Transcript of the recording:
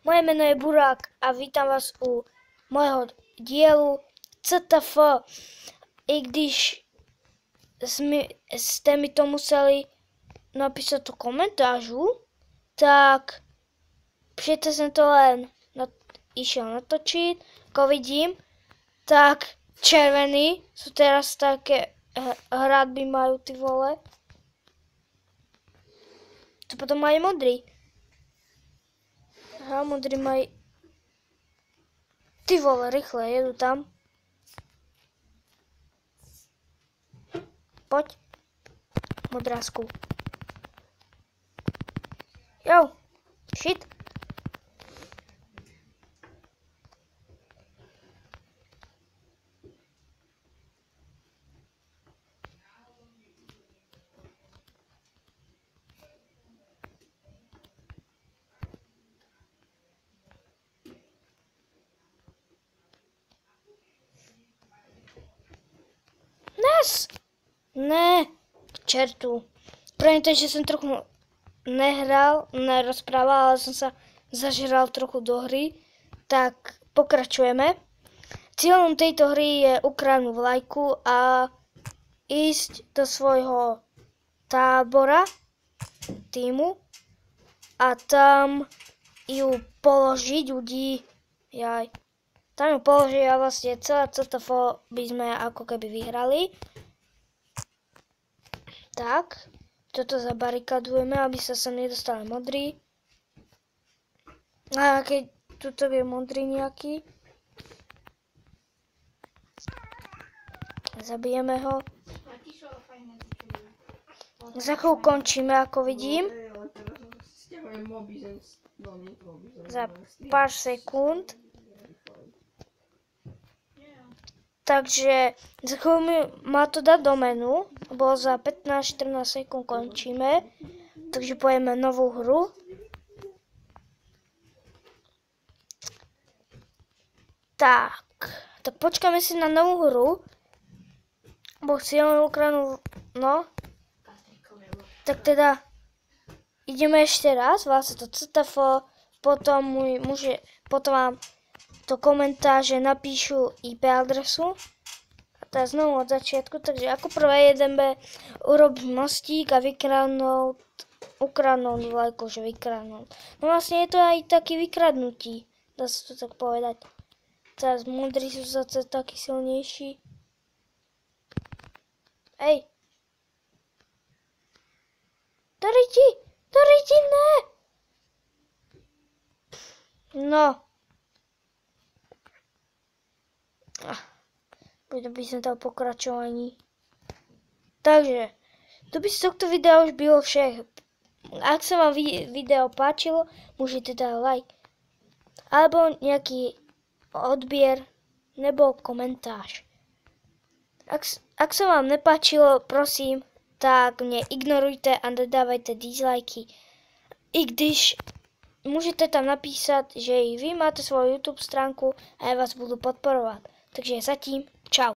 Moje meno je Burák a vítam vás u mojho dielu CTF. I když jste mi to museli napísat do komentářů, tak přijďte jsem to len išel natočit. Ako vidím, tak červení sú teraz také hradby majú, ty vole. To potom mají modrý. Aha, modrý mají. Ty vole, rychle, jedu tam. Poď. Modrásku. Jo. Shit. Ne, k čertu. Pravím, že som trochu nerozprával, ale som sa zažral trochu do hry. Tak pokračujeme. Cieľom tejto hry je ukradnúť vlajku a ísť do svojho tábora, týmu a tam ju položiť ľudí. Tam ju položiť a vlastne celé CTF by sme ako keby vyhrali. Tak, toto zabarikadujeme, aby sa sem nedostali modrí. A keď tuto je modrý nejaký, zabijeme ho. Za chvíľu končíme, ako vidím. Za pár sekúnd. Takže za chvíľu má to dať do menu, lebo za 15-14 sekúnd končíme. Takže pojeme novú hru. Tak počkáme si na novú hru. Bo si len ukradnú, no. Tak teda ideme ešte raz, vlastne to CTF, potom vám do komentáře napíšu IP adresu. A teraz znovu od začiatku, takže ako prvé ideme urobiť mostík a ukradnúť vlajku, že vykradnúť. No vlastne je to aj taký vykradnutí, dá sa to tak povedať. Teraz modrí sú zase takí silnejší. Ej! Doriti, ne! No. By som dal pokračovaní. Takže, to by z tohto videa už bylo vše. Ak sa vám video páčilo, môžete dať like. Alebo nejaký odbier, nebo komentář. Ak sa vám nepáčilo, prosím, tak mne ignorujte a nedávajte dislajky. I když môžete tam napísať, že i vy máte svoju YouTube stránku a ja vás budu podporovať. Takže zatím, čau.